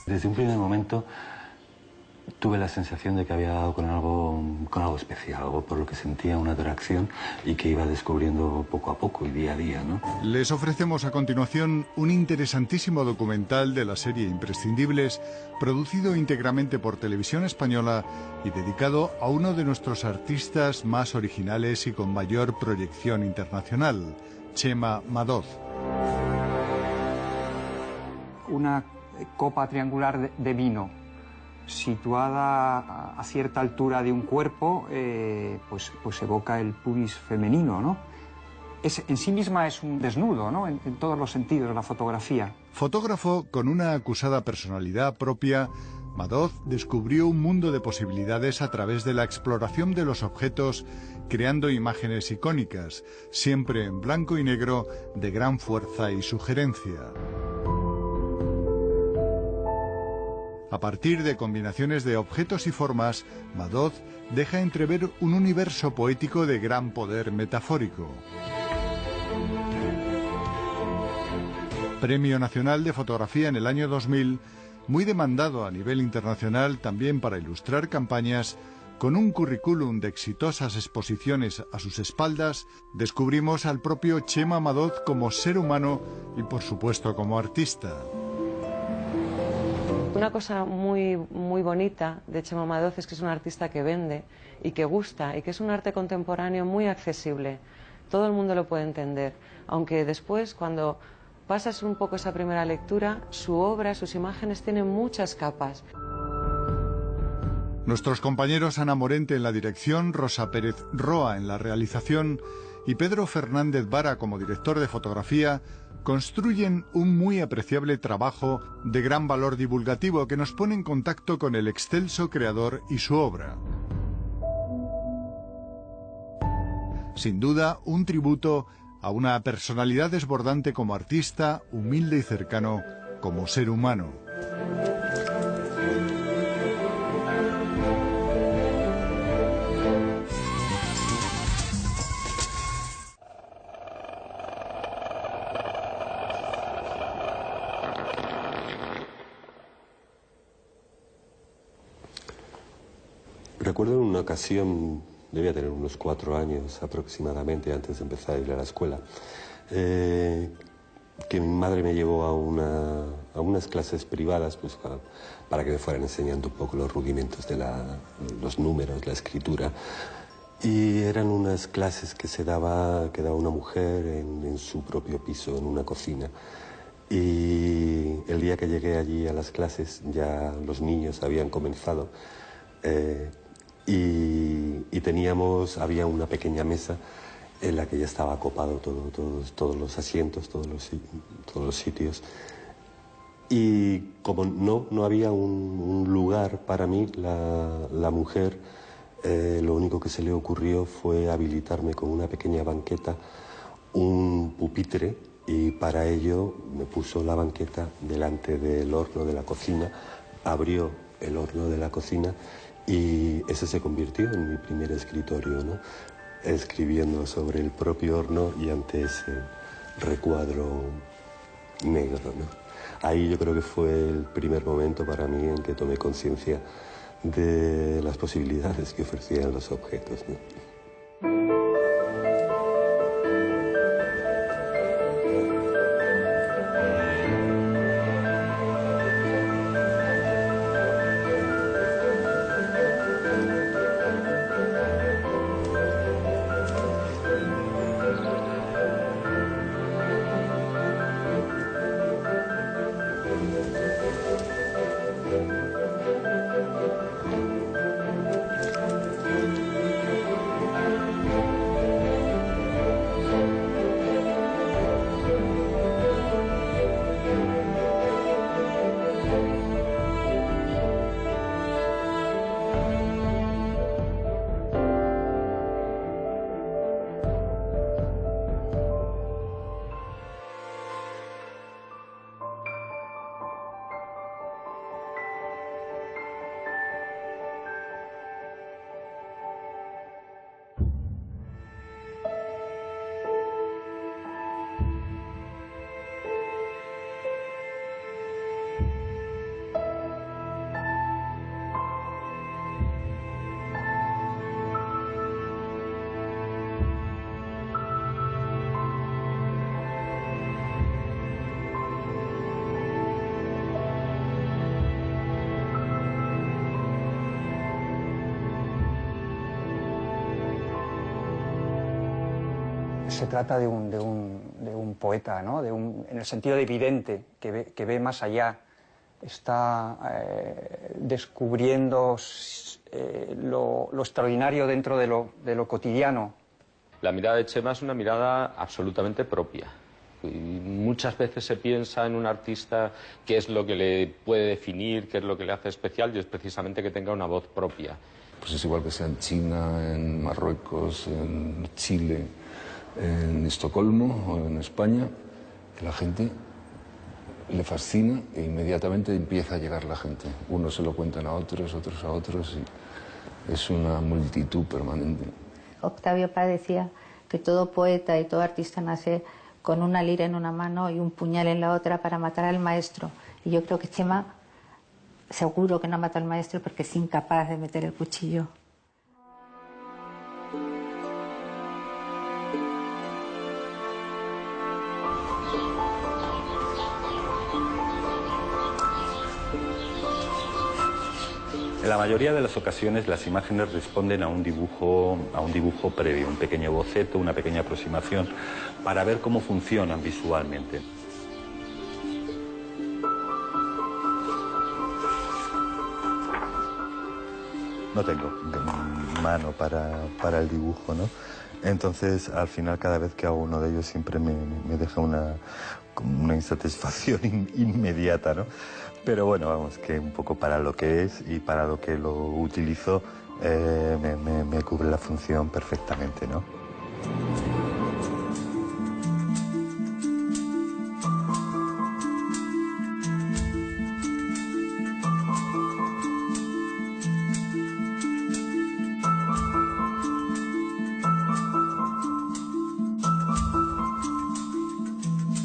Desde un primer momento tuve la sensación de que había dado con algo especial, algo por lo que sentía una atracción y que iba descubriendo poco a poco y día a día, ¿no? Les ofrecemos a continuación un interesantísimo documental de la serie Imprescindibles, producido íntegramente por Televisión Española y dedicado a uno de nuestros artistas más originales y con mayor proyección internacional, Chema Madoz. Una copa triangular de vino situada a cierta altura de un cuerpo, pues evoca el pubis femenino, ¿no? En sí misma es un desnudo, ¿no? En todos los sentidos, la fotografía. Fotógrafo con una acusada personalidad propia, Madoz descubrió un mundo de posibilidades a través de la exploración de los objetos, creando imágenes icónicas, siempre en blanco y negro, de gran fuerza y sugerencia. A partir de combinaciones de objetos y formas, Madoz deja entrever un universo poético de gran poder metafórico. Premio Nacional de Fotografía en el año 2000, muy demandado a nivel internacional también para ilustrar campañas, con un currículum de exitosas exposiciones a sus espaldas, descubrimos al propio Chema Madoz como ser humano y por supuesto como artista. Una cosa muy bonita de Chema Madoz es que es un artista que vende y que gusta y que es un arte contemporáneo muy accesible. Todo el mundo lo puede entender, aunque después, cuando pasas un poco esa primera lectura, su obra, sus imágenes tienen muchas capas. Nuestros compañeros Ana Morente en la dirección, Rosa Pérez Roa en la realización y Pedro Fernández Vara como director de fotografía construyen un muy apreciable trabajo de gran valor divulgativo que nos pone en contacto con el excelso creador y su obra. Sin duda, un tributo a una personalidad desbordante como artista, humilde y cercano como ser humano. Recuerdo en una ocasión, debía tener unos 4 años aproximadamente antes de empezar a ir a la escuela, que mi madre me llevó a unas clases privadas pues, para que me fueran enseñando un poco los rudimentos de los números, la escritura. Y eran unas clases que daba una mujer en su propio piso, en una cocina. Y el día que llegué allí a las clases ya los niños habían comenzado. Había una pequeña mesa en la que ya estaba acopado todos los asientos, todos los sitios. Y como no había un lugar para mí, la mujer, lo único que se le ocurrió fue habilitarme con una pequeña banqueta, un pupitre, y para ello me puso la banqueta delante del horno de la cocina, abrió el horno de la cocina y ese se convirtió en mi primer escritorio, ¿no? Escribiendo sobre el propio horno y ante ese recuadro negro, ¿no? Ahí yo creo que fue el primer momento para mí en que tomé conciencia de las posibilidades que ofrecían los objetos, ¿no? se trata de un poeta, ¿no? En el sentido de vidente, que ve más allá, está descubriendo lo extraordinario dentro de lo cotidiano. La mirada de Chema es una mirada absolutamente propia. Y muchas veces se piensa en un artista qué es lo que le puede definir, qué es lo que le hace especial, y es precisamente que tenga una voz propia. Pues es igual que sea en China, en Marruecos, en Chile, en Estocolmo o en España, que la gente le fascina e inmediatamente empieza a llegar la gente. Unos se lo cuentan a otros, otros a otros, y es una multitud permanente. Octavio Paz decía que todo poeta y todo artista nace con una lira en una mano y un puñal en la otra para matar al maestro. Y yo creo que Chema seguro que no mata al maestro porque es incapaz de meter el cuchillo. En la mayoría de las ocasiones las imágenes responden a un dibujo previo, un pequeño boceto, una pequeña aproximación, para ver cómo funcionan visualmente. No tengo mano para el dibujo, ¿no? Entonces, al final, cada vez que hago uno de ellos siempre me deja una insatisfacción inmediata, ¿no? Pero bueno, vamos, que un poco para lo que es y para lo que lo utilizo me cubre la función perfectamente, ¿no?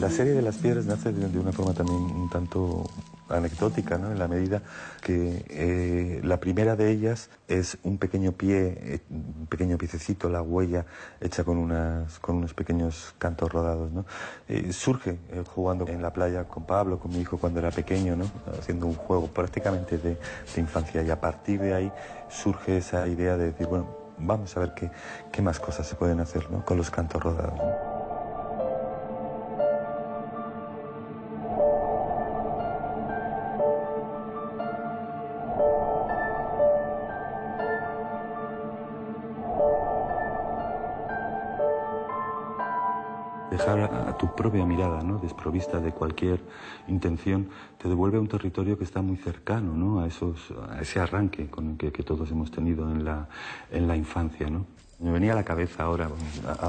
La serie de las piedras nace de una forma también un tanto anecdótica, ¿no? En la medida que la primera de ellas es un pequeño piececito, la huella hecha con unos pequeños cantos rodados, ¿no? Surge jugando en la playa con Pablo, con mi hijo cuando era pequeño, ¿no? Haciendo un juego prácticamente de infancia, y a partir de ahí surge esa idea de decir, bueno, vamos a ver qué más cosas se pueden hacer, ¿no? Con los cantos rodados, ¿no? Dejar a tu propia mirada, ¿no? Desprovista de cualquier intención, te devuelve a un territorio que está muy cercano, ¿no? A ese arranque que todos hemos tenido en la infancia, ¿no? Me venía a la cabeza ahora,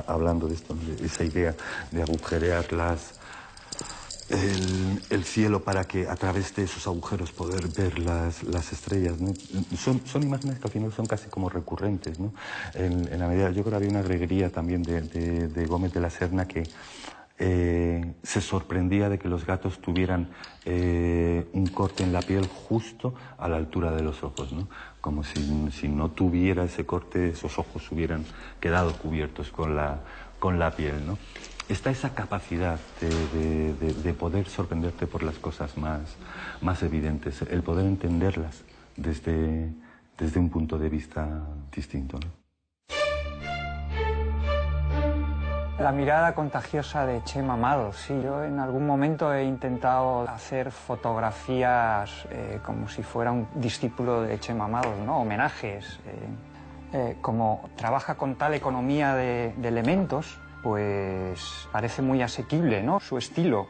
hablando de esto, de esa idea de agujerear el cielo para que a través de esos agujeros poder ver las estrellas, ¿no? Son imágenes que al final son casi como recurrentes, ¿no? En la medida, yo creo que había una greguería también de Gómez de la Serna que se sorprendía de que los gatos tuvieran un corte en la piel justo a la altura de los ojos, ¿no? Como si no tuviera ese corte, esos ojos hubieran quedado cubiertos con la piel, ¿no? Está esa capacidad de poder sorprenderte por las cosas más evidentes, el poder entenderlas desde un punto de vista distinto, ¿no? La mirada contagiosa de Chema Amados, sí. Yo en algún momento he intentado hacer fotografías como si fuera un discípulo de Chema Amados, ¿no? Homenajes. Como trabaja con tal economía de elementos, pues parece muy asequible, ¿no? Su estilo.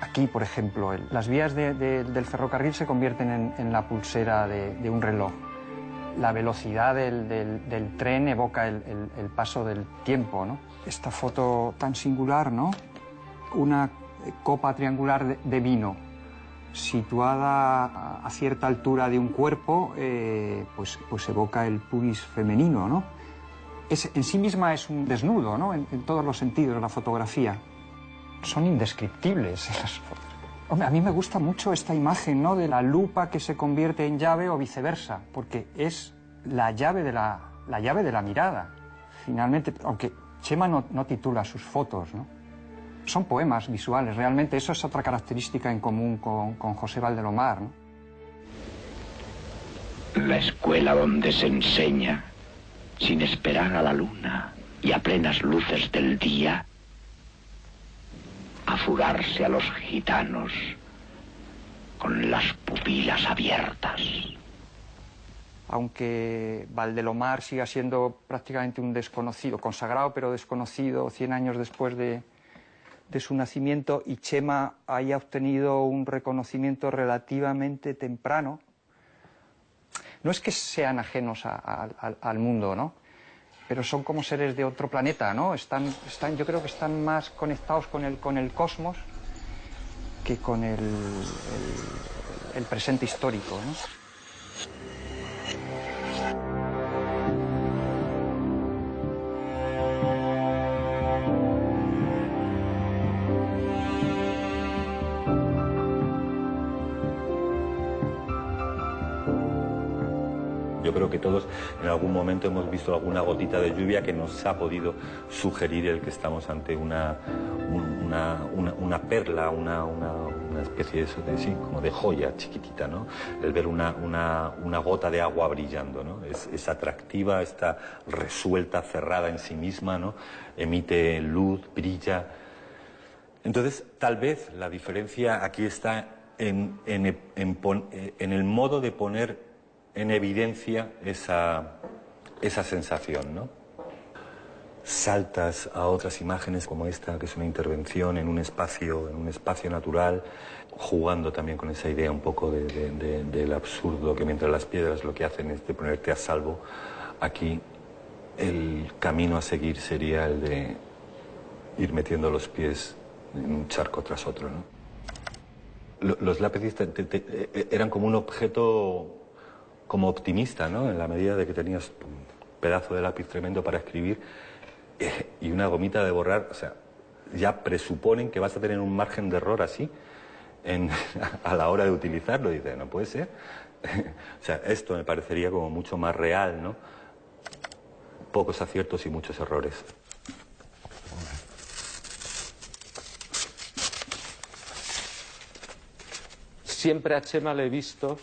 Aquí, por ejemplo, las vías del ferrocarril se convierten en la pulsera de un reloj. La velocidad del tren evoca el paso del tiempo, ¿no? Esta foto tan singular, ¿no? Una copa triangular de vino situada a cierta altura de un cuerpo, pues evoca el pubis femenino, ¿no? En sí misma es un desnudo, ¿no? En todos los sentidos, la fotografía. Son indescriptibles las fotos. Hombre, a mí me gusta mucho esta imagen, ¿no? De la lupa que se convierte en llave o viceversa, porque es la llave de la mirada. Finalmente, aunque Chema no titula sus fotos, ¿no? Son poemas visuales, realmente. Eso es otra característica en común con José Valdelomar, ¿no? La escuela donde se enseña sin esperar a la luna y a plenas luces del día a furarse a los gitanos con las pupilas abiertas. Aunque Valdelomar siga siendo prácticamente un desconocido, consagrado pero desconocido 100 años después de su nacimiento, y Chema haya obtenido un reconocimiento relativamente temprano, no es que sean ajenos al mundo, ¿no? Pero son como seres de otro planeta, ¿no? Yo creo que están más conectados con el cosmos que con el presente histórico, ¿no? Yo creo que todos en algún momento hemos visto alguna gotita de lluvia que nos ha podido sugerir el que estamos ante una perla, una especie de eso, sí, como de joya chiquitita, ¿no? El ver una gota de agua brillando, ¿no? Es atractiva, está resuelta, cerrada en sí misma, ¿no? Emite luz, brilla. Entonces, tal vez la diferencia aquí está en el modo de poner en evidencia esa sensación, ¿no? Saltas a otras imágenes como esta, que es una intervención en un espacio natural, jugando también con esa idea un poco del absurdo, que mientras las piedras lo que hacen es de ponerte a salvo. Aquí el camino a seguir sería el de ir metiendo los pies en un charco tras otro, ¿no? Los lápices eran como un objeto como optimista, ¿no? En la medida de que tenías un pedazo de lápiz tremendo para escribir y una gomita de borrar, o sea, ya presuponen que vas a tener un margen de error así a la hora de utilizarlo. Y dices, no puede ser. O sea, esto me parecería como mucho más real, ¿no? Pocos aciertos y muchos errores. Siempre a Chema le he visto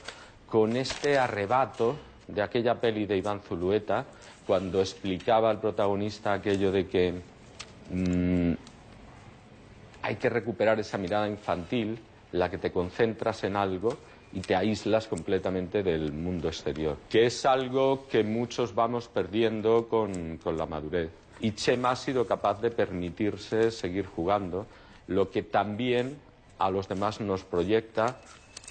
con este arrebato de aquella peli de Iván Zulueta, cuando explicaba al protagonista aquello de que hay que recuperar esa mirada infantil, la que te concentras en algo y te aíslas completamente del mundo exterior, que es algo que muchos vamos perdiendo con la madurez. Y Chema ha sido capaz de permitirse seguir jugando, lo que también a los demás nos proyecta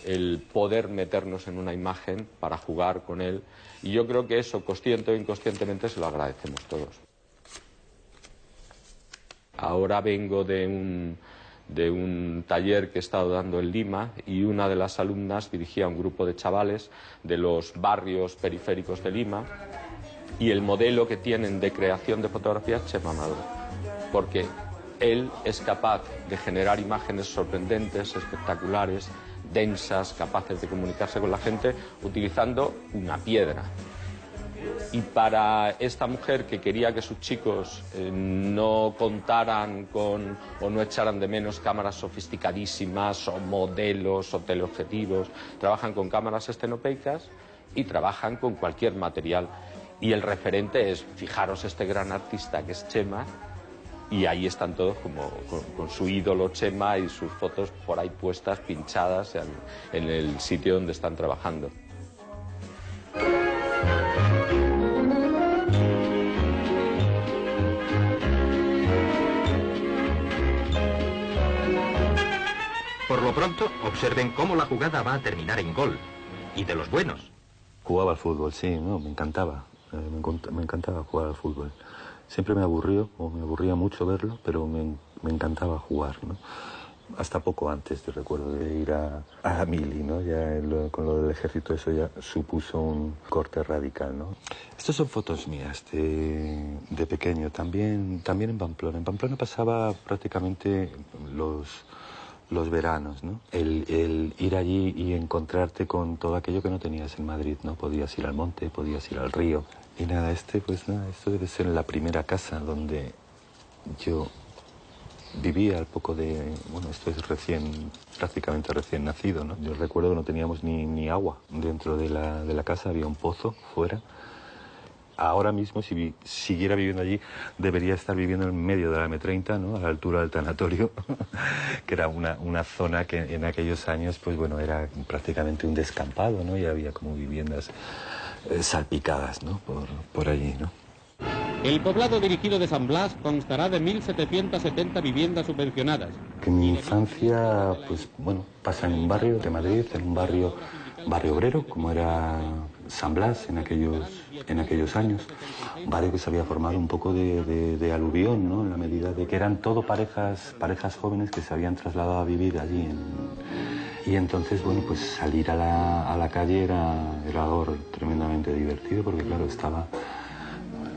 el poder meternos en una imagen para jugar con él. Y yo creo que eso, consciente o inconscientemente, se lo agradecemos todos. Ahora vengo de un taller que he estado dando en Lima, y una de las alumnas dirigía un grupo de chavales de los barrios periféricos de Lima, y el modelo que tienen de creación de fotografía es Chema Amador, porque él es capaz de generar imágenes sorprendentes, espectaculares, densas, capaces de comunicarse con la gente utilizando una piedra. Y para esta mujer, que quería que sus chicos no contaran con o no echaran de menos cámaras sofisticadísimas o modelos o teleobjetivos, trabajan con cámaras estenopeicas y trabajan con cualquier material. Y el referente es, fijaros, este gran artista que es Chema, y ahí están todos como con su ídolo Chema y sus fotos por ahí puestas, pinchadas en el sitio donde están trabajando. Por lo pronto, observen cómo la jugada va a terminar en gol. Y de los buenos. Jugaba al fútbol, sí, no, me encantaba. Me encantaba jugar al fútbol. Siempre me aburría mucho verlo, pero me encantaba jugar, ¿no? Hasta poco antes, te recuerdo, de ir a Mili, ¿no? Ya con lo del ejército eso ya supuso un corte radical, ¿no? Estas son fotos mías de pequeño, también en Pamplona. En Pamplona pasaba prácticamente los veranos, ¿no? El ir allí y encontrarte con todo aquello que no tenías en Madrid, ¿no? Podías ir al monte, podías ir al río. Y nada, esto debe ser la primera casa donde yo vivía al poco de... Bueno, esto es prácticamente recién nacido, ¿no? Yo recuerdo que no teníamos ni agua dentro de la casa, había un pozo fuera. ahora mismo, si siguiera viviendo allí, debería estar viviendo en medio de la M30, ¿no? A la altura del tanatorio, que era una zona que en aquellos años, pues bueno, era prácticamente un descampado, ¿no? Y había como viviendas salpicadas, ¿no? Por allí, ¿no? El poblado dirigido de San Blas constará de 1.770 viviendas subvencionadas. Que mi infancia, pues bueno, pasa en un barrio de Madrid, en un barrio obrero, como era San Blas en aquellos años. Un barrio que se había formado un poco de aluvión, ¿no? En la medida de que eran todo parejas jóvenes que se habían trasladado a vivir allí. Y entonces, bueno, pues salir a la calle era algo tremendamente divertido, porque claro, estaba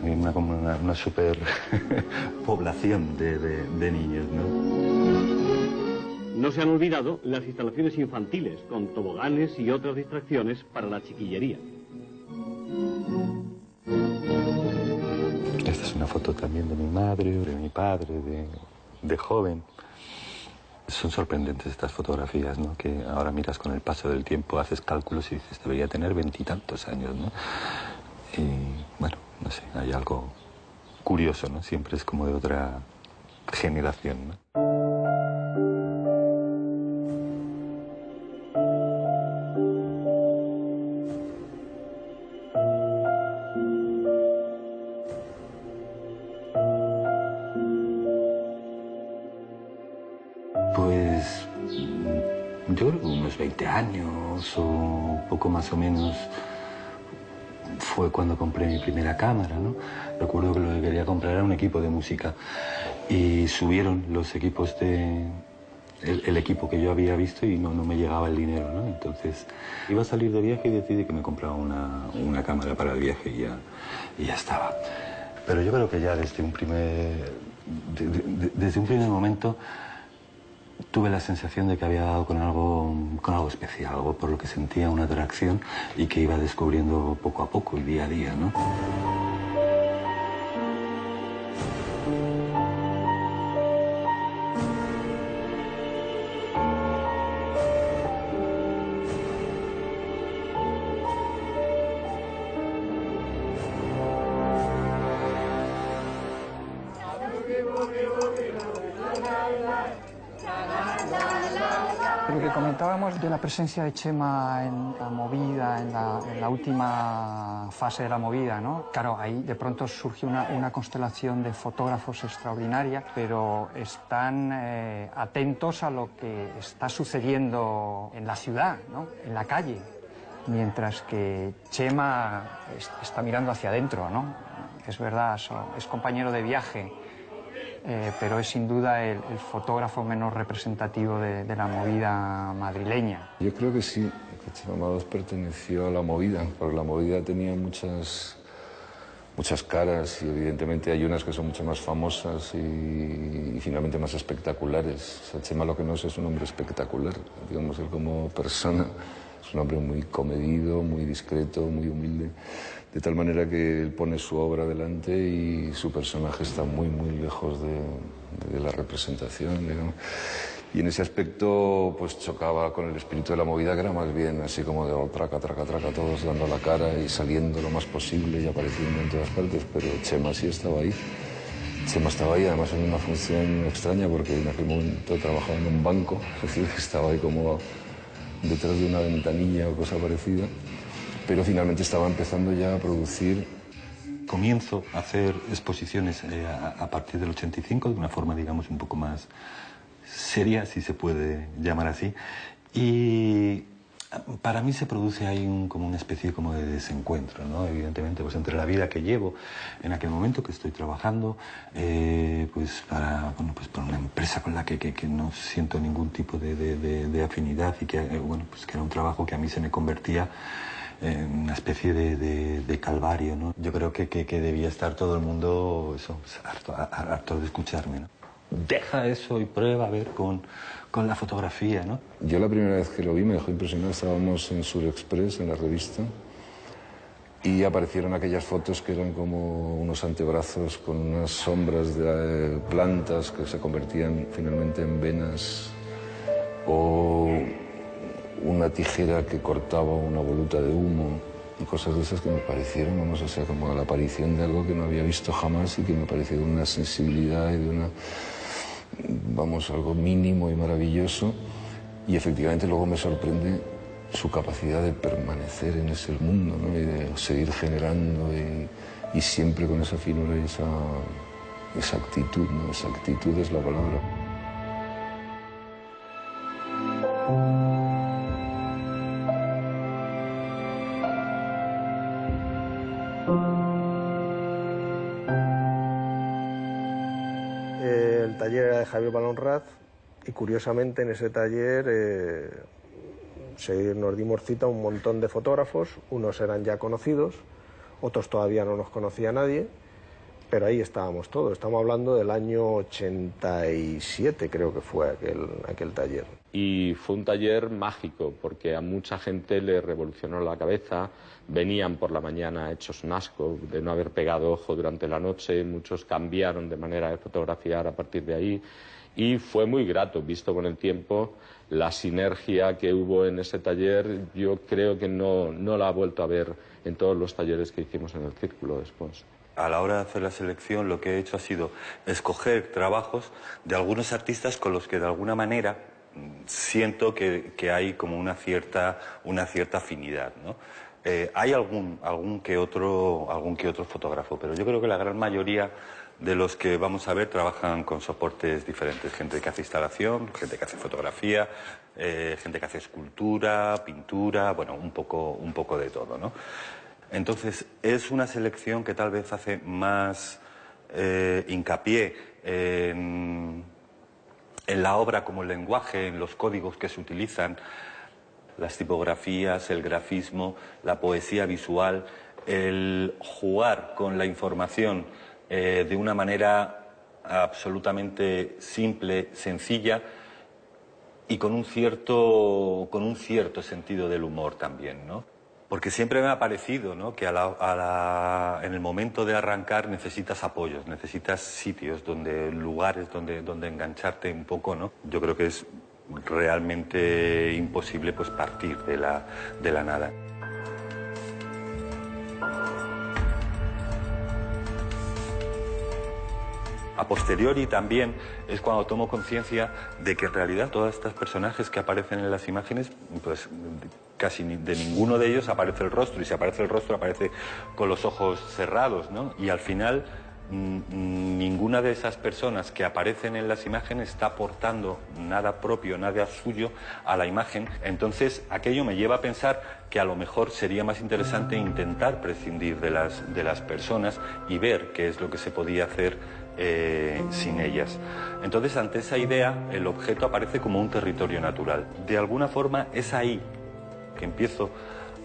una super población de niños, ¿no? No se han olvidado las instalaciones infantiles, con toboganes y otras distracciones para la chiquillería. Esta es una foto también de mi madre, de mi padre, de joven. Son sorprendentes estas fotografías, ¿no? Que ahora miras con el paso del tiempo, haces cálculos y dices, debería tener 20 y tantos años, ¿no? Y bueno, no sé, hay algo curioso, ¿no? Siempre es como de otra generación, ¿no? Pues yo creo que unos 20 años o poco más o menos fue cuando compré mi primera cámara, ¿no? Recuerdo que lo que quería comprar era un equipo de música y subieron los equipos el equipo que yo había visto y no me llegaba el dinero, ¿no? Entonces iba a salir de viaje y decidí que me compraba una cámara para el viaje y ya estaba. Pero yo creo que ya desde un primer momento tuve la sensación de que había dado con algo especial, algo por lo que sentía una atracción y que iba descubriendo poco a poco y día a día, ¿no? Lo que comentábamos de la presencia de Chema en la movida, en la última fase de la movida, ¿no? Claro, ahí de pronto surge una constelación de fotógrafos extraordinaria, pero están atentos a lo que está sucediendo en la ciudad, ¿no? En la calle, mientras que Chema está mirando hacia adentro, ¿no? Es verdad, es compañero de viaje. Pero es sin duda el fotógrafo menos representativo de la movida madrileña. Yo creo que sí, que Chema Amados perteneció a la movida, porque la movida tenía muchas caras y evidentemente hay unas que son mucho más famosas y finalmente más espectaculares. O sea, Chema lo que no es un hombre espectacular, digamos, él como persona es un hombre muy comedido, muy discreto, muy humilde. De tal manera que él pone su obra delante y su personaje está muy, muy lejos de la representación, digamos. Y en ese aspecto, pues chocaba con el espíritu de la movida, que era más bien así como de traca, traca, traca, todos dando la cara y saliendo lo más posible y apareciendo en todas partes. Pero Chema sí estaba ahí. Chema estaba ahí, además en una función extraña, porque en aquel momento trabajaba en un banco, es decir, que estaba ahí como detrás de una ventanilla o cosa parecida. Pero finalmente estaba empezando ya a producir. Comienzo a hacer exposiciones a partir del 85, de una forma, digamos, un poco más seria, si se puede llamar así. Y para mí se produce ahí como una especie como de desencuentro, ¿no? Evidentemente, pues entre la vida que llevo en aquel momento, que estoy trabajando, pues para una empresa con la que no siento ningún tipo de afinidad y que, bueno, pues que era un trabajo que a mí se me convertía en una especie de calvario, ¿no? Yo creo que debía estar todo el mundo eso, harto de escucharme, ¿no? Deja eso y prueba a ver con la fotografía, ¿no? Yo la primera vez que lo vi me dejó impresionado. Estábamos en Surexpress, en la revista, y aparecieron aquellas fotos que eran como unos antebrazos con unas sombras de plantas que se convertían finalmente en venas, o una tijera que cortaba una voluta de humo. cosas de esas que me parecieron, vamos, o sea, como la aparición de algo que no había visto jamás y que me pareció de una sensibilidad y de una, vamos, algo mínimo y maravilloso. Y efectivamente luego me sorprende su capacidad de permanecer en ese mundo, ¿no? Y de seguir generando y siempre con esa finura y esa actitud, ¿no? Esa actitud es la palabra. El taller era de Javier Balonraz y curiosamente en ese taller nos dimos cita a un montón de fotógrafos, unos eran ya conocidos, otros todavía no nos conocía nadie, pero ahí estábamos todos. Estamos hablando del año 87, creo que fue aquel taller. Y fue un taller mágico, porque a mucha gente le revolucionó la cabeza. Venían por la mañana hechos un asco de no haber pegado ojo durante la noche, muchos cambiaron de manera de fotografiar a partir de ahí. Y fue muy grato, visto con el tiempo, la sinergia que hubo en ese taller. Yo creo que no la ha vuelto a ver en todos los talleres que hicimos en el Círculo después. A la hora de hacer la selección, lo que he hecho ha sido escoger trabajos de algunos artistas con los que de alguna manera siento que hay como una cierta afinidad, ¿no? Hay algún que otro fotógrafo, pero yo creo que la gran mayoría de los que vamos a ver trabajan con soportes diferentes. Gente que hace instalación, gente que hace fotografía, gente que hace escultura, pintura, bueno, un poco de todo, ¿no? Entonces, es una selección que tal vez hace más hincapié en la obra como el lenguaje, en los códigos que se utilizan, las tipografías, el grafismo, la poesía visual, el jugar con la información de una manera absolutamente simple, sencilla y con un cierto sentido del humor también, ¿no? Porque siempre me ha parecido, ¿no?, que en el momento de arrancar necesitas apoyos, necesitas sitios, lugares donde engancharte un poco, ¿no? Yo creo que es realmente imposible pues partir de la nada. A posteriori también es cuando tomo conciencia de que en realidad todos estos personajes que aparecen en las imágenes, pues casi de ninguno de ellos aparece el rostro, y si aparece el rostro aparece con los ojos cerrados, ¿no? Y al final ninguna de esas personas que aparecen en las imágenes está aportando nada propio, nada suyo a la imagen. Entonces aquello me lleva a pensar que a lo mejor sería más interesante intentar prescindir de las personas y ver qué es lo que se podía hacer sin ellas. Entonces, ante esa idea, el objeto aparece como un territorio natural. De alguna forma es ahí que empiezo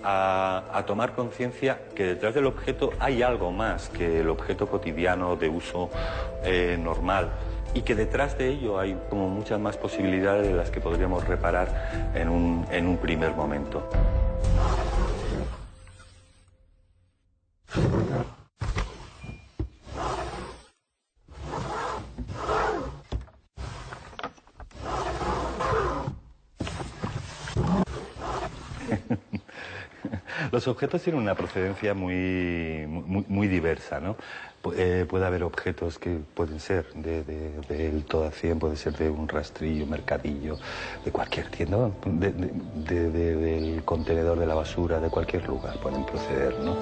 a tomar conciencia que detrás del objeto hay algo más que el objeto cotidiano de uso normal, y que detrás de ello hay como muchas más posibilidades de las que podríamos reparar en un primer momento. Los objetos tienen una procedencia muy diversa, ¿no? Puede haber objetos que pueden ser del todo a 100, puede ser de un rastrillo, mercadillo, de cualquier tienda, del contenedor de la basura, de cualquier lugar pueden proceder, ¿no?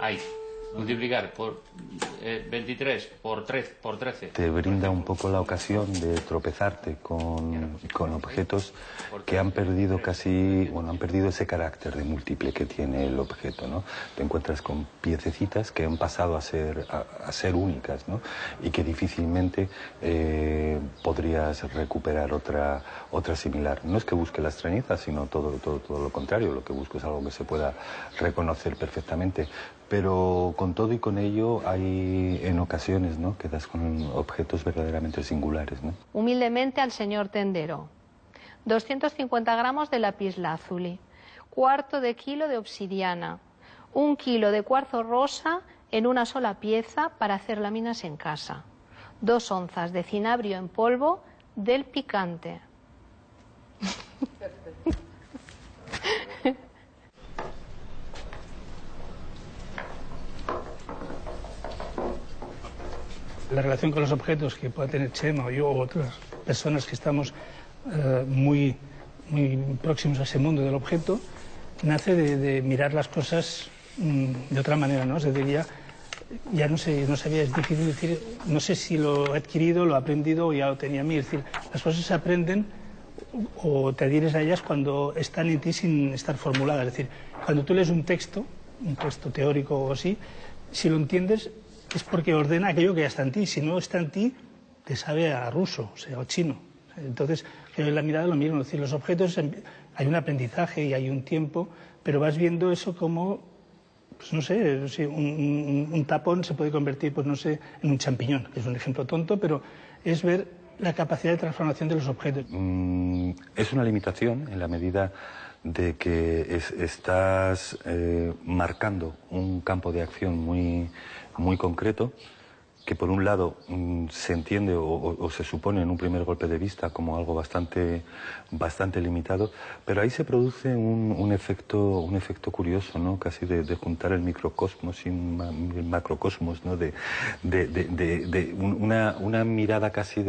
Ahí. Multiplicar por 23 por 13. Te brinda un poco la ocasión de tropezarte con objetos que han perdido han perdido ese carácter de múltiple que tiene el objeto, ¿no? Te encuentras con piececitas que han pasado a ser únicas, ¿no? Y que difícilmente podrías recuperar otra similar. No es que busque la extrañeza, sino todo lo contrario. Lo que busco es algo que se pueda reconocer perfectamente. Pero con todo y con ello hay en ocasiones, ¿no?, que das con objetos verdaderamente singulares, ¿no? Humildemente al señor tendero. 250 gramos de lapislázuli, cuarto de kilo de obsidiana, 1 kilo de cuarzo rosa en una sola pieza para hacer láminas en casa, 2 onzas de cinabrio en polvo del picante. La relación con los objetos que pueda tener Chema o yo o otras personas que estamos muy próximos a ese mundo del objeto, nace de mirar las cosas de otra manera, ¿no? Se diría, ya no sabía, es difícil decir, no sé si lo he adquirido, lo he aprendido o ya lo tenía a mí. Es decir, las cosas se aprenden o te adhieres a ellas cuando están en ti sin estar formuladas. Es decir, cuando tú lees un texto teórico o así, si lo entiendes es porque ordena aquello que ya está en ti. Si no está en ti, te sabe a ruso, o sea, o chino. Entonces, en la mirada lo mismo. Es decir, los objetos, hay un aprendizaje y hay un tiempo, pero vas viendo eso como, pues no sé, un tapón se puede convertir, pues no sé, en un champiñón, que es un ejemplo tonto, pero es ver la capacidad de transformación de los objetos. Es una limitación en la medida de que estás marcando un campo de acción muy concreto, que por un lado se entiende o se supone en un primer golpe de vista como algo bastante limitado, pero ahí se produce un efecto curioso, ¿no? Casi de juntar el microcosmos y el macrocosmos, ¿no? De una mirada casi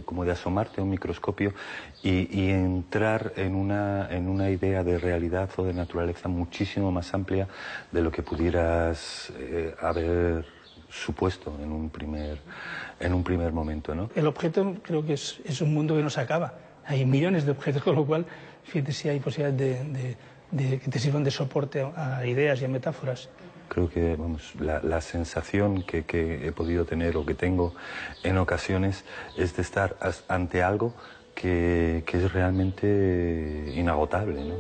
como de asomarte a un microscopio y entrar en una idea de realidad o de naturaleza muchísimo más amplia de lo que pudieras haber supuesto en un primer momento, ¿no? El objeto creo que es un mundo que no se acaba. Hay millones de objetos, con lo cual, fíjate si hay posibilidad de que te sirvan de soporte a ideas y a metáforas. Creo que la sensación que he podido tener o que tengo en ocasiones es de estar ante algo que es realmente inagotable, ¿no?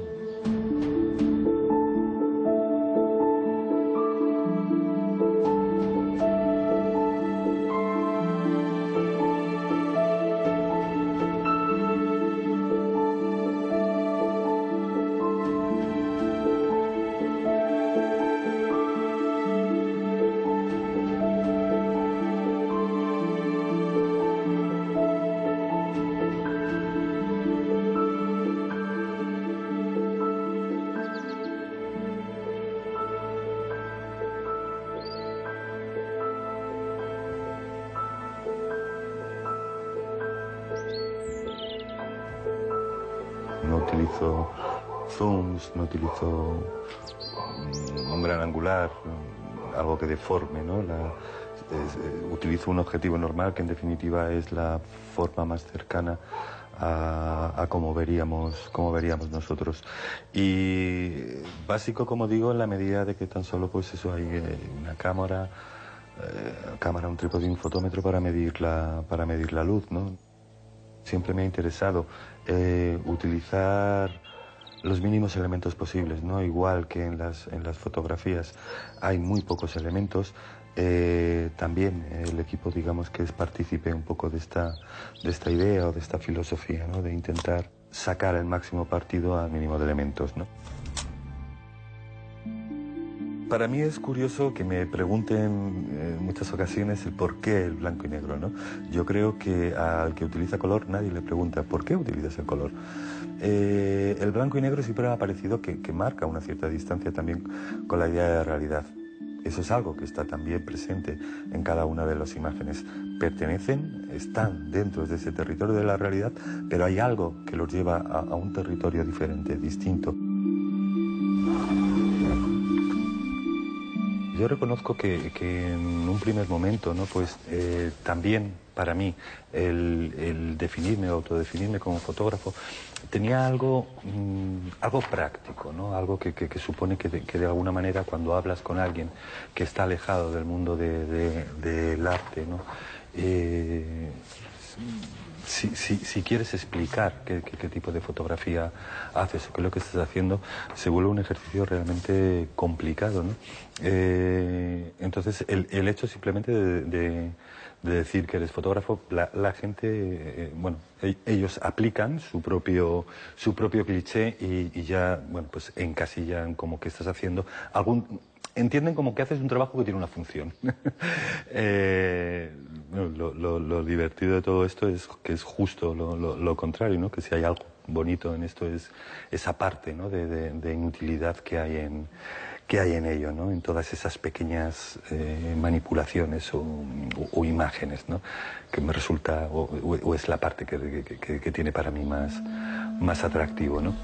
No utilizo zooms, no utilizo un gran angular, algo que deforme, ¿no? Utilizo un objetivo normal que en definitiva es la forma más cercana a cómo veríamos nosotros. Y básico, como digo, en la medida de que tan solo pues eso, hay una cámara, un trípode y un fotómetro para medir la luz, ¿no? Siempre me ha interesado utilizar los mínimos elementos posibles, ¿no? Igual que en las fotografías hay muy pocos elementos, también el equipo, digamos, que es partícipe un poco de esta idea o de esta filosofía, ¿no? De intentar sacar el máximo partido al mínimo de elementos, ¿no? Para mí es curioso que me pregunten en muchas ocasiones el por qué el blanco y negro, ¿no? Yo creo que al que utiliza color nadie le pregunta ¿por qué utilizas el color? El blanco y negro siempre me ha parecido que marca una cierta distancia también con la idea de la realidad. Eso es algo que está también presente en cada una de las imágenes. Están dentro de ese territorio de la realidad, pero hay algo que los lleva a un territorio diferente, distinto. Yo reconozco que en un primer momento, ¿no? Pues también para mí el definirme, autodefinirme como fotógrafo, tenía algo práctico, ¿no? Algo que supone que de alguna manera cuando hablas con alguien que está alejado del mundo del arte, ¿no? Si quieres explicar qué tipo de fotografía haces o qué es lo que estás haciendo, se vuelve un ejercicio realmente complicado, ¿no? Entonces, el hecho simplemente de decir que eres fotógrafo, la gente, bueno, ellos aplican su propio cliché y ya, bueno, pues encasillan como que estás haciendo entienden como que haces un trabajo que tiene una función. Lo divertido de todo esto es que es justo lo contrario, ¿no? Que si hay algo bonito en esto es esa parte, ¿no? de inutilidad que hay en ello, ¿no? En todas esas pequeñas manipulaciones o imágenes, ¿no? Que me resulta, o es la parte que tiene para mí más atractivo, ¿no?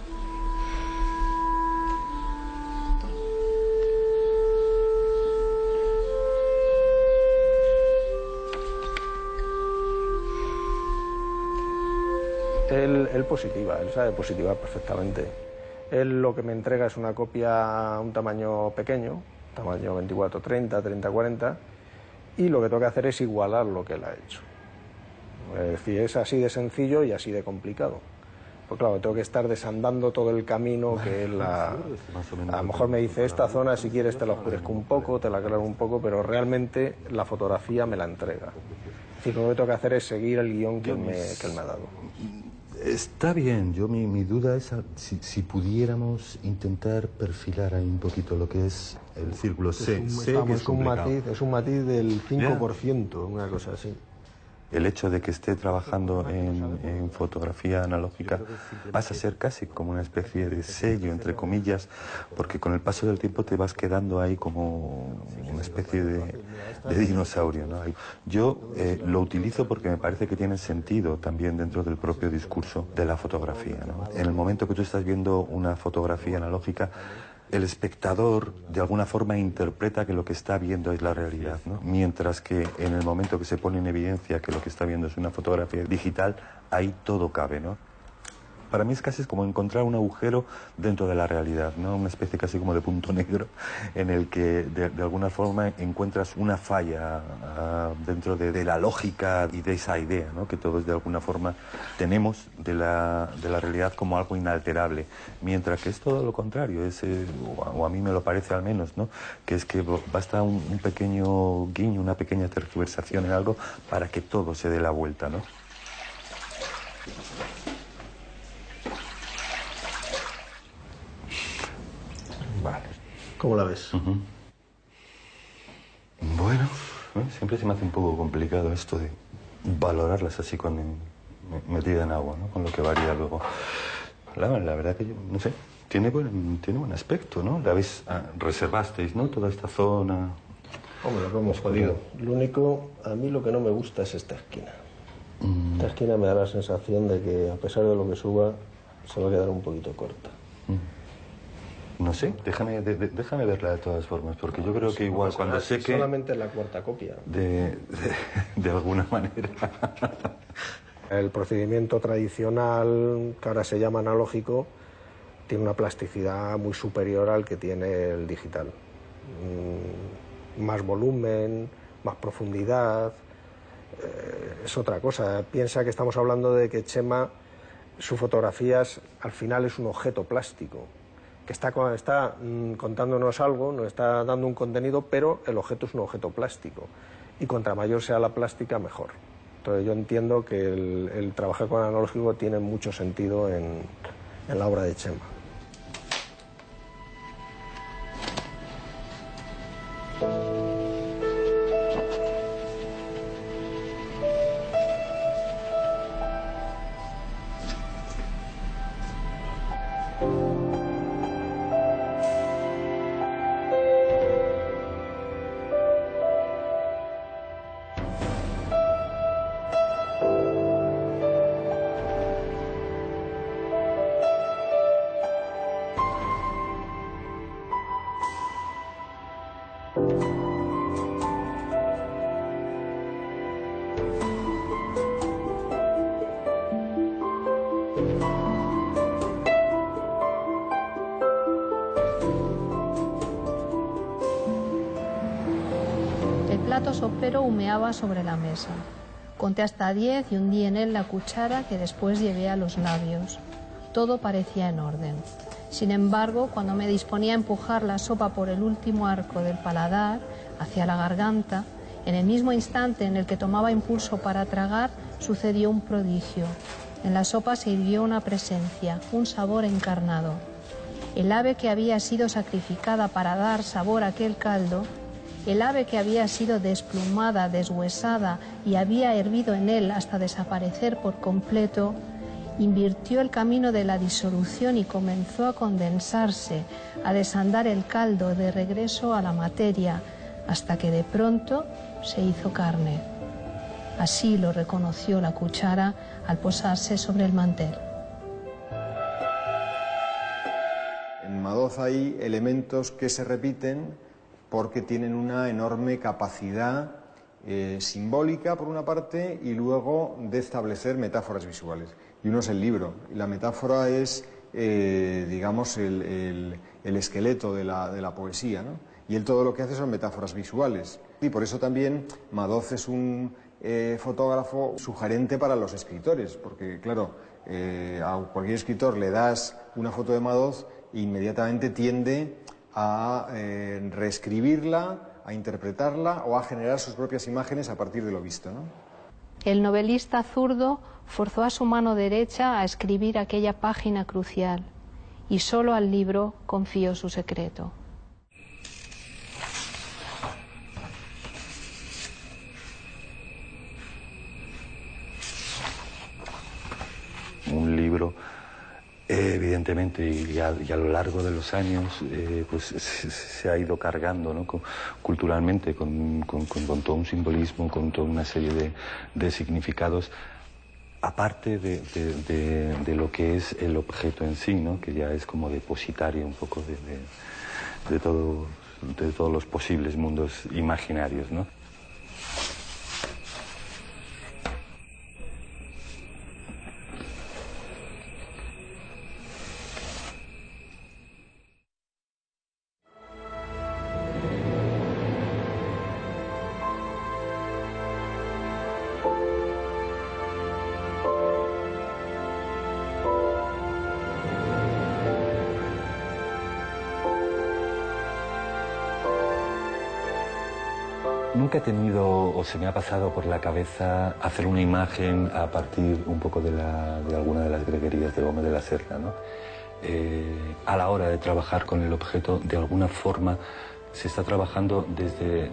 Él positiva, él sabe positivar perfectamente. Él lo que me entrega es una copia a un tamaño pequeño, tamaño 24-30, 30-40, y lo que tengo que hacer es igualar lo que él ha hecho. Es decir, es así de sencillo y así de complicado. Pues claro, tengo que estar desandando todo el camino que él a lo mejor me dice, esta zona si quieres te la oscurezco un poco, te la aclaro un poco, pero realmente la fotografía me la entrega. Es decir, lo que tengo que hacer es seguir el guión que él me ha dado. Está bien, mi duda es si pudiéramos intentar perfilar ahí un poquito lo que es el círculo C. Es un matiz del 5%, una cosa así. El hecho de que esté trabajando en fotografía analógica pasa a ser casi como una especie de sello, entre comillas, porque con el paso del tiempo te vas quedando ahí como una especie de dinosaurio, ¿no? Yo lo utilizo porque me parece que tiene sentido también dentro del propio discurso de la fotografía, ¿no? En el momento que tú estás viendo una fotografía analógica, el espectador de alguna forma interpreta que lo que está viendo es la realidad, ¿no? Mientras que en el momento que se pone en evidencia que lo que está viendo es una fotografía digital, ahí todo cabe, ¿no? Para mí es casi como encontrar un agujero dentro de la realidad, ¿no? Una especie casi como de punto negro en el que de alguna forma encuentras una falla dentro de la lógica y de esa idea, ¿no? Que todos de alguna forma tenemos de la realidad como algo inalterable, mientras que es todo lo contrario, o a mí me lo parece al menos, ¿no? Que es que basta un pequeño guiño, una pequeña tergiversación en algo para que todo se dé la vuelta, ¿no? Vale. ¿Cómo la ves? Bueno, siempre se me hace un poco complicado esto de valorarlas así metida en agua, ¿no? Con lo que varía luego. La verdad que yo, no sé, tiene buen aspecto, ¿no? Reservasteis, ¿no? Toda esta zona. Hombre, lo hemos podido. Lo único, a mí lo que no me gusta es esta esquina. Esta esquina me da la sensación de que, a pesar de lo que suba, se va a quedar un poquito corta. No sé, déjame verla de todas formas, porque yo creo que igual cuando sé que... Solamente la cuarta copia. De alguna manera. El procedimiento tradicional, que ahora se llama analógico, tiene una plasticidad muy superior al que tiene el digital. Más volumen, más profundidad, es otra cosa. Piensa que estamos hablando de que Chema, sus fotografías, al final es un objeto plástico, que está contándonos algo, nos está dando un contenido, pero el objeto es un objeto plástico. Y contra mayor sea la plástica, mejor. Entonces yo entiendo que el trabajar con analógico tiene mucho sentido en la obra de Chema. plato sopero humeaba sobre la mesa. Conté hasta 10 y hundí en él la cuchara que después llevé a los labios. Todo parecía en orden. Sin embargo, cuando me disponía a empujar la sopa por el último arco del paladar, hacia la garganta, en el mismo instante en el que tomaba impulso para tragar, sucedió un prodigio. En la sopa se hirvió una presencia, un sabor encarnado. El ave que había sido sacrificada para dar sabor a aquel caldo, el ave que había sido desplumada, deshuesada y había hervido en él hasta desaparecer por completo, invirtió el camino de la disolución y comenzó a condensarse, a desandar el caldo de regreso a la materia, hasta que de pronto se hizo carne. Así lo reconoció la cuchara al posarse sobre el mantel. En Madoz hay elementos que se repiten porque tienen una enorme capacidad simbólica, por una parte, y luego de establecer metáforas visuales. Y uno es el libro, y la metáfora es, digamos, el esqueleto de la poesía, ¿no? Y él todo lo que hace son metáforas visuales. Y por eso también Madoz es un fotógrafo sugerente para los escritores, porque, claro, a cualquier escritor le das una foto de Madoz e inmediatamente tiende a reescribirla, a interpretarla o a generar sus propias imágenes a partir de lo visto, ¿no? El novelista zurdo forzó a su mano derecha a escribir aquella página crucial y solo al libro confió su secreto. Un libro, evidentemente, y a lo largo de los años, pues se ha ido cargando, ¿no? Culturalmente, con todo un simbolismo, con toda una serie de significados, aparte de lo que es el objeto en sí, ¿no? Que ya es como depositario un poco de todos los posibles mundos imaginarios, ¿no? Nunca he tenido o se me ha pasado por la cabeza hacer una imagen a partir un poco de alguna de las greguerías de Gómez de la Serna, ¿no? A la hora de trabajar con el objeto, de alguna forma se está trabajando desde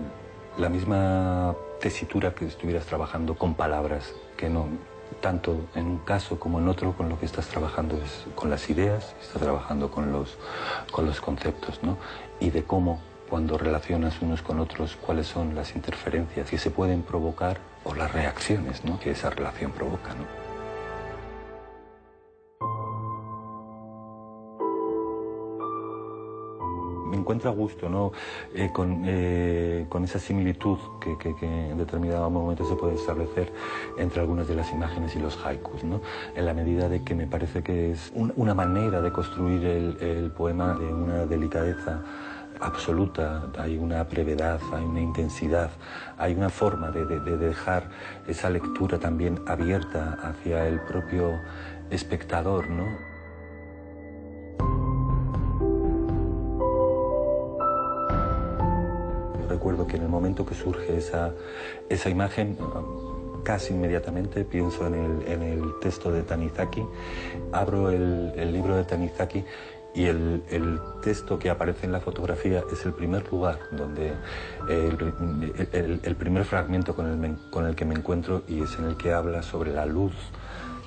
la misma tesitura que estuvieras trabajando con palabras, que no, tanto en un caso como en otro, con lo que estás trabajando es con las ideas, estás trabajando con los conceptos, ¿no? Y de cómo, cuando relacionas unos con otros, cuáles son las interferencias que se pueden provocar o las reacciones, ¿no? Que esa relación provoca, ¿no? Me encuentro a gusto, ¿no? Con esa similitud que en determinado momento se puede establecer entre algunas de las imágenes y los haikus, ¿no? En la medida de que me parece que es una manera de construir el poema de una delicadeza absoluta, hay una brevedad, hay una intensidad, hay una forma de dejar esa lectura también abierta hacia el propio espectador, ¿no? Recuerdo que en el momento que surge esa imagen, casi inmediatamente pienso en el texto de Tanizaki, abro el libro de Tanizaki y el texto que aparece en la fotografía es el primer lugar donde el primer fragmento con el que me encuentro, y es en el que habla sobre la luz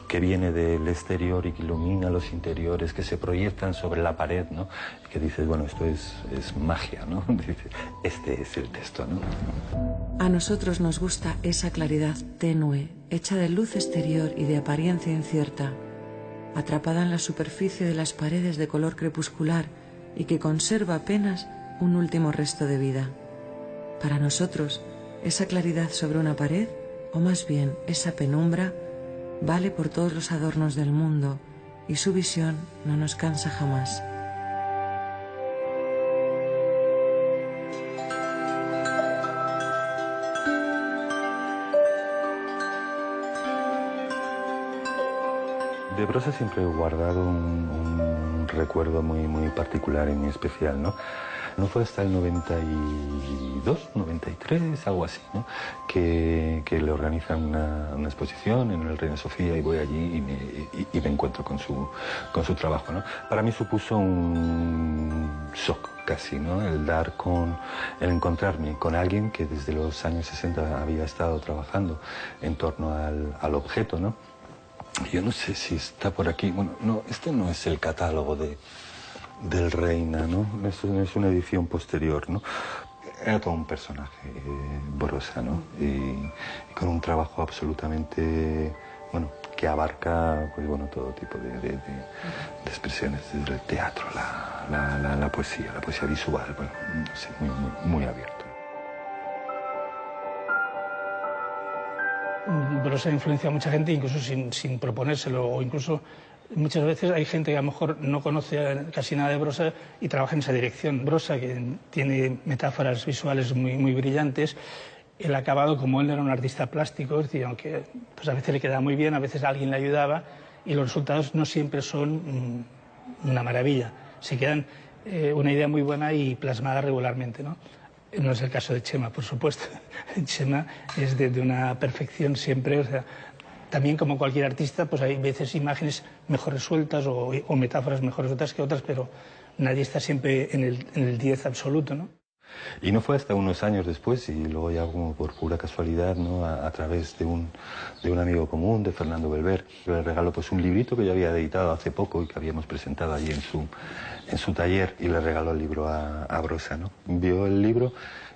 que viene del exterior y que ilumina los interiores, que se proyectan sobre la pared, ¿no? Que dices, bueno, esto es magia, ¿no? Dice, este es el texto, ¿no? A nosotros nos gusta esa claridad tenue, hecha de luz exterior y de apariencia incierta, atrapada en la superficie de las paredes de color crepuscular y que conserva apenas un último resto de vida. Para nosotros, esa claridad sobre una pared, o más bien esa penumbra, vale por todos los adornos del mundo y su visión no nos cansa jamás. De Brossa siempre he guardado un recuerdo muy particular y muy especial, ¿no? No fue hasta el 92, 93, algo así, ¿no? que le organizan una exposición en el Reina Sofía y voy allí y me encuentro con su trabajo, ¿no? Para mí supuso un shock casi, ¿no? El encontrarme con alguien que desde los años 60 había estado trabajando en torno al objeto, ¿no? Yo no sé si está por aquí. Bueno, no, este no es el catálogo del Reina, ¿no? Es una edición posterior, ¿no? Era todo un personaje, Brossa, ¿no? Y con un trabajo absolutamente, bueno, que abarca, pues bueno, todo tipo de expresiones, desde el teatro, la poesía visual, bueno, no sé, muy abierto. Brossa influencia a mucha gente, incluso sin proponérselo, o incluso muchas veces hay gente que a lo mejor no conoce casi nada de Brossa y trabaja en esa dirección. Brossa, que tiene metáforas visuales muy brillantes, el acabado, como él era un artista plástico, es decir, aunque pues a veces le quedaba muy bien, a veces alguien le ayudaba, y los resultados no siempre son una maravilla. Se quedan una idea muy buena y plasmada regularmente, ¿no? No es el caso de Chema, por supuesto. Chema es de una perfección siempre, o sea, también como cualquier artista, pues hay veces imágenes mejor resueltas o metáforas mejor resueltas que otras, pero nadie está siempre en el 10 absoluto, ¿no? Y no fue hasta unos años después, y luego ya como por pura casualidad, ¿no? A través de un amigo común, de Fernando Belver, le regaló pues un librito que yo había editado hace poco y que habíamos presentado allí en su taller, y le regaló el libro a Brossa, ¿no? Vio el libro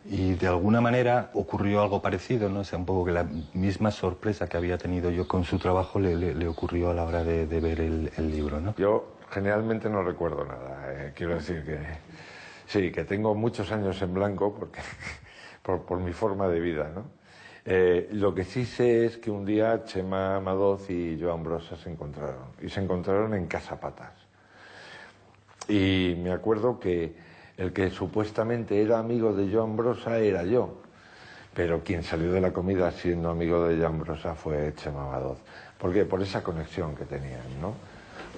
y de alguna manera ocurrió algo parecido, ¿no? O sea, un poco que la misma sorpresa que había tenido yo con su trabajo le ocurrió a la hora de ver el libro, ¿no? Yo generalmente no recuerdo nada, quiero decir que sí, que tengo muchos años en blanco porque por mi forma de vida, ¿no? Lo que sí sé es que un día Chema Madoz y Joan Brossa se encontraron en Casa Patas. Y me acuerdo que el que supuestamente era amigo de Joan Brossa era yo, pero quien salió de la comida siendo amigo de Joan Brossa fue Chema Madoz. ¿Por qué? Por esa conexión que tenían, ¿no?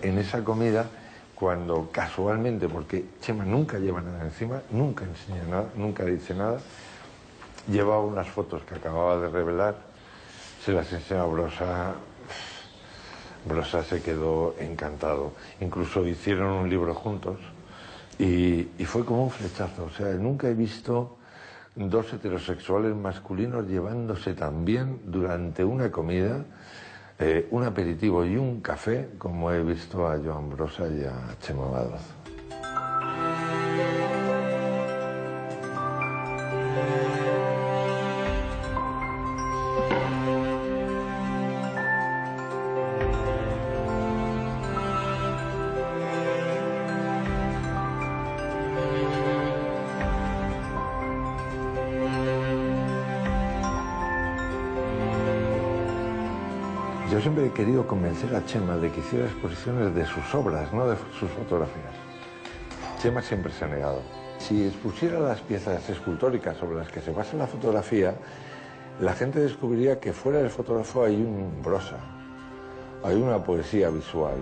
En esa comida, cuando casualmente, porque Chema nunca lleva nada encima, nunca enseña nada, nunca dice nada, llevaba unas fotos que acababa de revelar, se las enseñó a Brossa. Brossa se quedó encantado. Incluso hicieron un libro juntos y fue como un flechazo. O sea, nunca he visto dos heterosexuales masculinos llevándose tan bien durante una comida, un aperitivo y un café, como he visto a Joan Brossa y a Chema Madoz. Yo siempre he querido convencer a Chema de que hiciera exposiciones de sus obras, no de sus fotografías. Chema siempre se ha negado. Si expusiera las piezas escultóricas sobre las que se basa la fotografía, la gente descubriría que fuera del fotógrafo hay un Brossa, hay una poesía visual.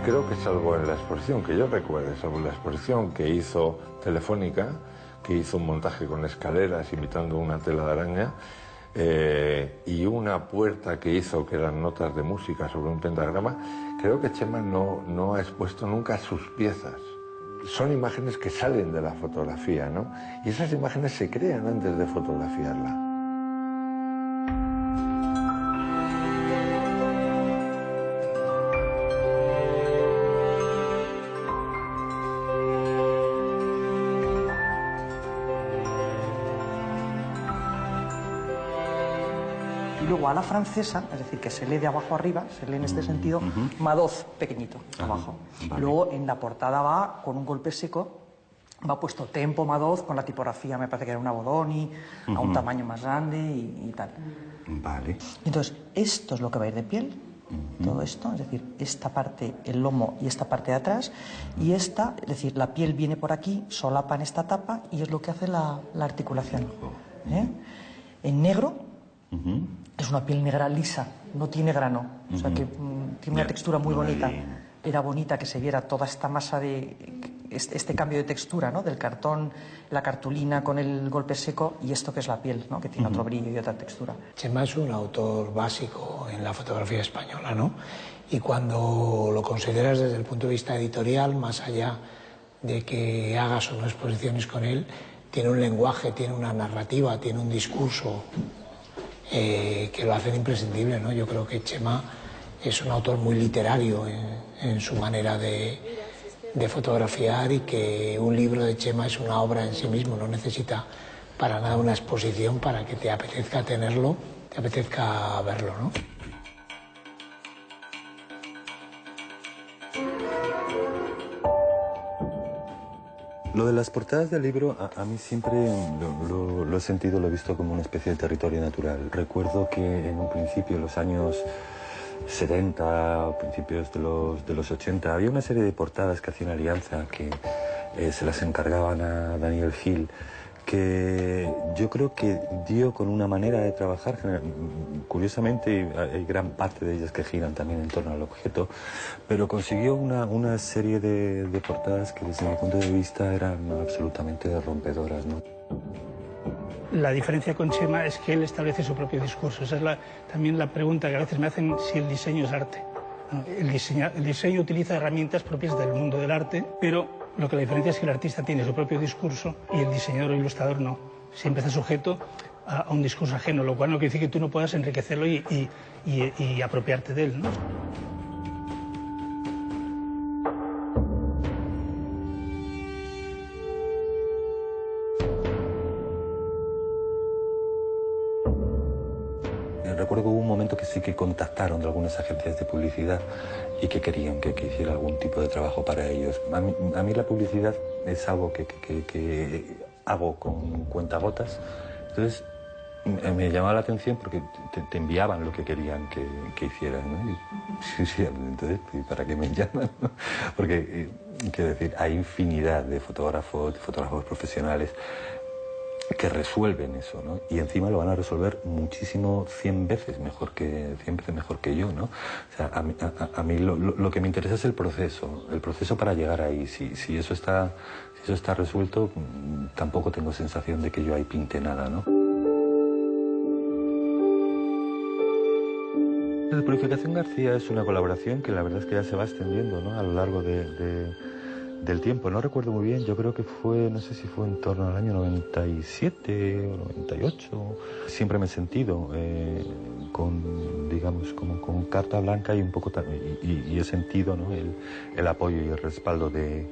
Creo que salvo en la exposición que yo recuerde, salvo la exposición que hizo Telefónica, que hizo un montaje con escaleras imitando una tela de araña, y una puerta que hizo que eran notas de música sobre un pentagrama, creo que Chema no ha expuesto nunca sus piezas. Son imágenes que salen de la fotografía, ¿no? Y esas imágenes se crean antes de fotografiarla. Luego a la francesa, es decir, que se lee de abajo arriba, se lee en este sentido, Madoz pequeñito, abajo. Vale. Luego en la portada va con un golpe seco, va puesto Tempo Madoz con la tipografía, me parece que era una Bodoni, a un tamaño más grande y tal. Vale. Entonces, esto es lo que va a ir de piel, todo esto, es decir, esta parte, el lomo y esta parte de atrás, y esta, es decir, la piel viene por aquí, solapa en esta tapa y es lo que hace la articulación. en negro. Es una piel negra lisa, no tiene grano, o sea que tiene una textura muy bonita. Era bonita que se viera toda esta masa de este cambio de textura, ¿no? Del cartón, la cartulina con el golpe seco y esto que es la piel, ¿no? Que tiene otro brillo y otra textura. Chema es un autor básico en la fotografía española, ¿no? Y cuando lo consideras desde el punto de vista editorial, más allá de que hagas o no exposiciones con él, tiene un lenguaje, tiene una narrativa, tiene un discurso que lo hacen imprescindible, ¿no? Yo creo que Chema es un autor muy literario en su manera de fotografiar y que un libro de Chema es una obra en sí mismo, no necesita para nada una exposición para que te apetezca tenerlo, te apetezca verlo, ¿no? Lo de las portadas del libro, a mí siempre lo he sentido, lo he visto como una especie de territorio natural. Recuerdo que en un principio, en los años 70, principios de los 80, había una serie de portadas que hacían Alianza, que se las encargaban a Daniel Gil, que yo creo que dio con una manera de trabajar, curiosamente hay gran parte de ellas que giran también en torno al objeto, pero consiguió una serie de portadas que desde mi punto de vista eran absolutamente rompedoras, ¿no? La diferencia con Chema es que él establece su propio discurso. Esa es también la pregunta que a veces me hacen si el diseño es arte. El diseño utiliza herramientas propias del mundo del arte, pero lo que la diferencia es que el artista tiene su propio discurso y el diseñador o ilustrador no. Siempre está sujeto a un discurso ajeno, lo cual no quiere decir que tú no puedas enriquecerlo y apropiarte de él, ¿no? Recuerdo que hubo un momento que sí que contactaron de algunas agencias de publicidad y que querían que hiciera algún tipo de trabajo para ellos. A mí la publicidad es algo que hago con cuentagotas, entonces me llamaba la atención porque te enviaban lo que querían que hicieras, ¿no? Y, sí, entonces, ¿para qué me llaman? Porque, quiero decir, hay infinidad de fotógrafos profesionales que resuelven eso, ¿no? Y encima lo van a resolver muchísimo, 100 veces mejor que yo, ¿no? O sea, a mí lo que me interesa es el proceso para llegar ahí. Si eso está resuelto, tampoco tengo sensación de que yo ahí pinte nada, ¿no? La Purificación García es una colaboración que la verdad es que ya se va extendiendo, ¿no? A lo largo del tiempo. No recuerdo muy bien, yo creo que fue, no sé si fue en torno al año 97 o 98. Siempre me he sentido con carta blanca y un poco y he sentido, ¿no? el apoyo y el respaldo de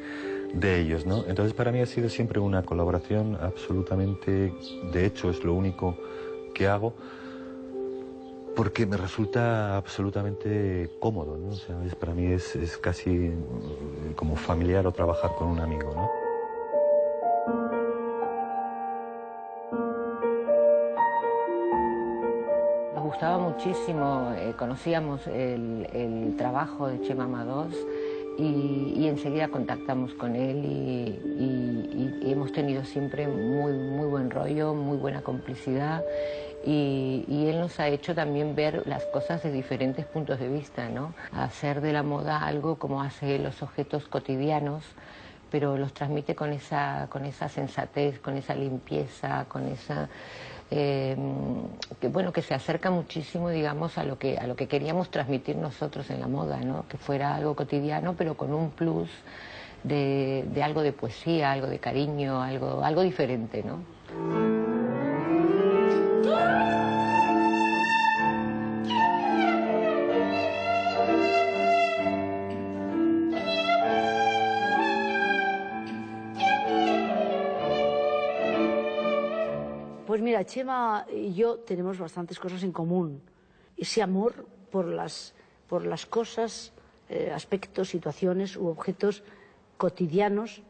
ellos, ¿no? Entonces para mí ha sido siempre una colaboración absolutamente, de hecho es lo único que hago, porque me resulta absolutamente cómodo, ¿no? O sea, para mí es casi como familiar o trabajar con un amigo, ¿no? Nos gustaba muchísimo, conocíamos el trabajo de Chema Madoz y enseguida contactamos con él y hemos tenido siempre muy buen rollo, muy buena complicidad. Y él nos ha hecho también ver las cosas de diferentes puntos de vista, ¿no? Hacer de la moda algo como hace los objetos cotidianos, pero los transmite con esa sensatez, con esa limpieza, con esa... que se acerca muchísimo, digamos, a lo que queríamos transmitir nosotros en la moda, ¿no? Que fuera algo cotidiano, pero con un plus de algo de poesía, algo de cariño, algo diferente, ¿no? Pues mira, Chema y yo tenemos bastantes cosas en común. Ese amor por las cosas, aspectos, situaciones u objetos cotidianos,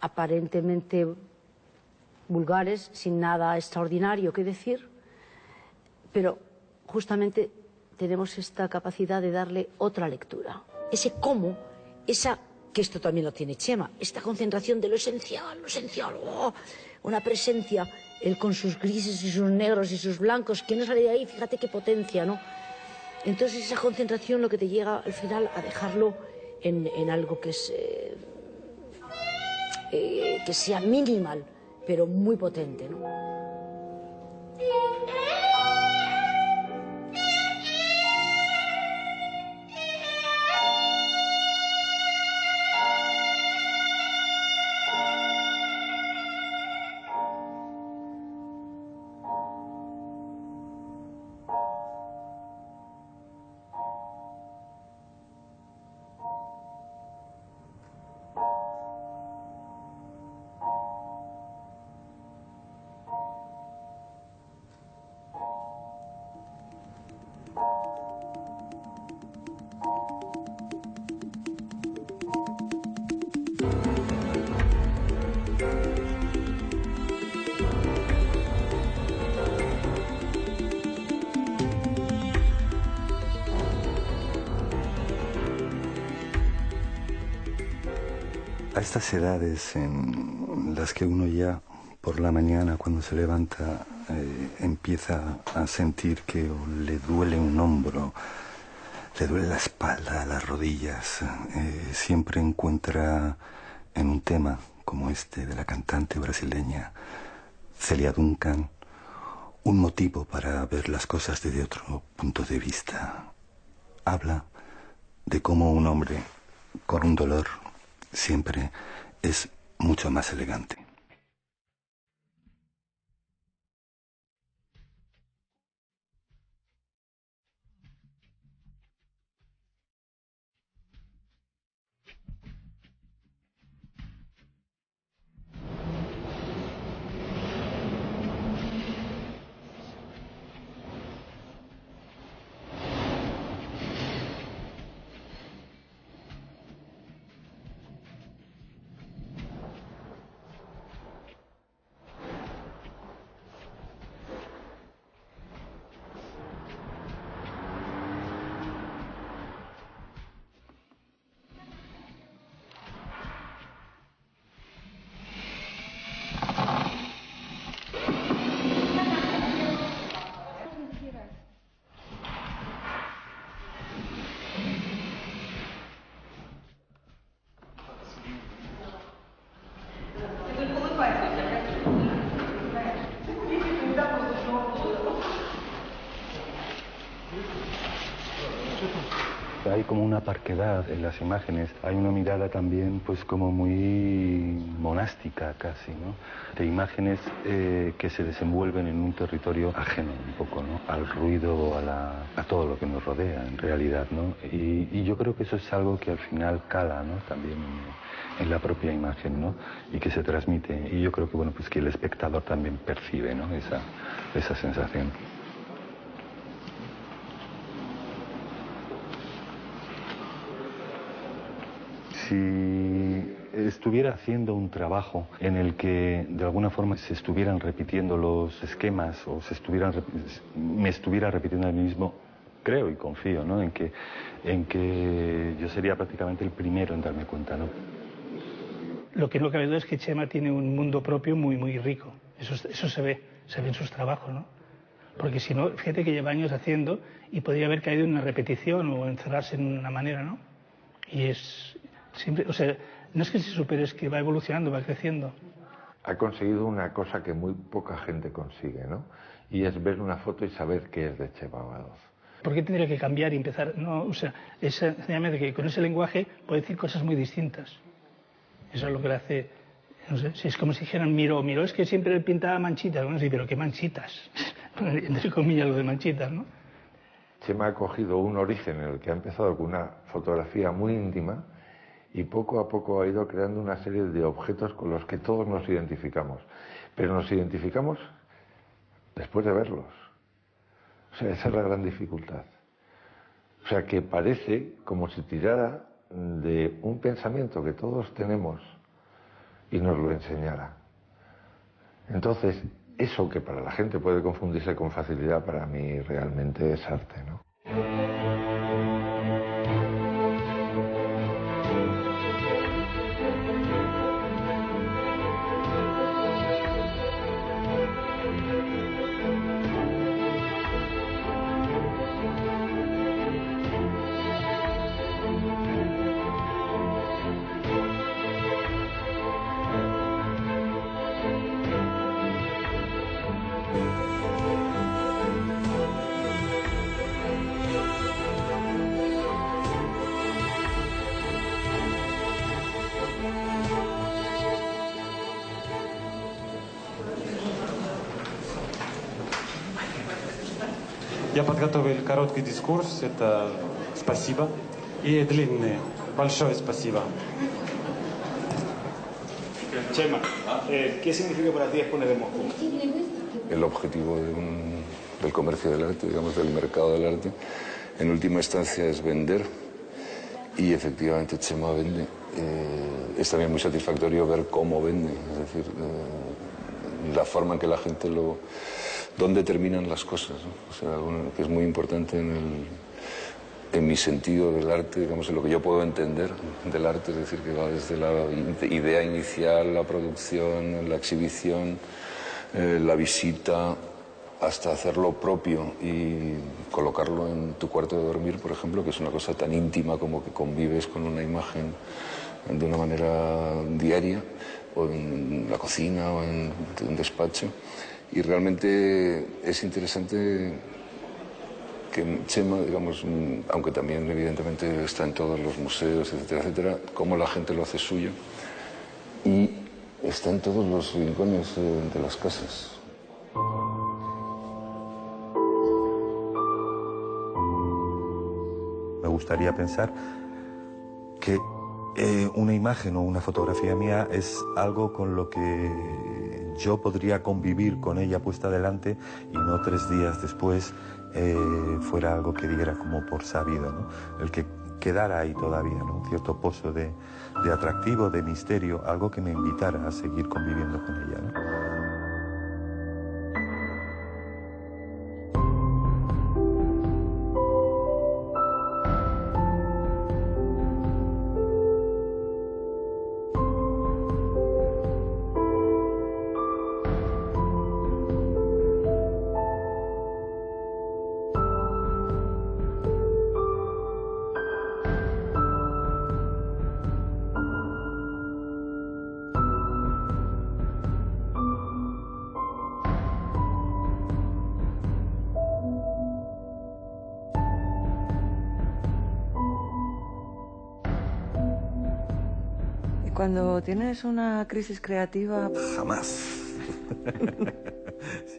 aparentemente vulgares, sin nada extraordinario que decir, pero justamente tenemos esta capacidad de darle otra lectura. Ese cómo, que esto también lo tiene Chema, esta concentración de lo esencial, una presencia él con sus grises y sus negros y sus blancos, que no sale de ahí, fíjate qué potencia, ¿no? Entonces esa concentración lo que te llega al final a dejarlo en algo que es que sea minimal, pero muy potente, ¿no? A estas edades en las que uno ya por la mañana cuando se levanta empieza a sentir que le duele un hombro, le duele la espalda, las rodillas, siempre encuentra en un tema como este de la cantante brasileña Celia Duncan un motivo para ver las cosas desde otro punto de vista. Habla de cómo un hombre con un dolor siempre es mucho más elegante. Hay como una parquedad en las imágenes, hay una mirada también pues como muy monástica casi, ¿no? De imágenes que se desenvuelven en un territorio ajeno un poco, ¿no? Al ruido, a todo lo que nos rodea en realidad, ¿no? Y yo creo que eso es algo que al final cala, ¿no? También en la propia imagen, ¿no? Y que se transmite. Y yo creo que, bueno, pues que el espectador también percibe, ¿no? Esa sensación. Si estuviera haciendo un trabajo en el que de alguna forma se estuvieran repitiendo los esquemas o me estuviera repitiendo el mismo, creo y confío, ¿no? en que yo sería prácticamente el primero en darme cuenta, ¿no? Lo que no cabe duda es que Chema tiene un mundo propio muy, muy rico. Eso se ve en sus trabajos, ¿no? Porque si no, fíjate que lleva años haciendo y podría haber caído en una repetición o encerrarse en una manera, ¿no? Y es siempre, o sea, no es que se supere, es que va evolucionando, va creciendo. Ha conseguido una cosa que muy poca gente consigue, ¿no? Y es ver una foto y saber qué es de Chema Madoz. ¿Por qué tendría que cambiar y empezar? No, o sea, es sencillamente que con ese lenguaje puede decir cosas muy distintas. Eso es lo que le hace, no sé, si es como si dijeran Miró, es que siempre él pintaba manchitas. Bueno, sí, pero ¿qué manchitas? Entre comillas lo de manchitas, ¿no? Chema ha cogido un origen en el que ha empezado con una fotografía muy íntima y poco a poco ha ido creando una serie de objetos con los que todos nos identificamos. Pero nos identificamos después de verlos. O sea, esa es la gran dificultad. O sea, que parece como si tirara de un pensamiento que todos tenemos y nos lo enseñara. Entonces, eso que para la gente puede confundirse con facilidad, para mí realmente es arte, ¿no? Я подготовил короткий дискурс, это спасибо, и длинный, большое спасибо. Chema, ¿qué significa para ti Exponer en Moscú? El objetivo del comercio del arte, digamos, del mercado del arte, en última instancia es vender, y efectivamente Chema vende. Es también muy satisfactorio ver cómo vende, es decir, la forma en que la gente dónde terminan las cosas, ¿no? O sea, que es muy importante en mi sentido del arte, digamos, en lo que yo puedo entender del arte, es decir, que va desde la idea inicial, la producción, la exhibición, la visita, hasta hacerlo propio y colocarlo en tu cuarto de dormir, por ejemplo, que es una cosa tan íntima como que convives con una imagen de una manera diaria, o en la cocina, o en un despacho. Y realmente es interesante que Chema, digamos, aunque también evidentemente está en todos los museos, etcétera, etcétera, cómo la gente lo hace suyo y está en todos los rincones de las casas. Me gustaría pensar que una imagen o una fotografía mía es algo con lo que yo podría convivir con ella puesta delante y no 3 días después fuera algo que diera como por sabido, ¿no? El que quedara ahí todavía, ¿no? Un cierto pozo de atractivo, de misterio, algo que me invitara a seguir conviviendo con ella, ¿no? Cuando tienes una crisis creativa... Jamás.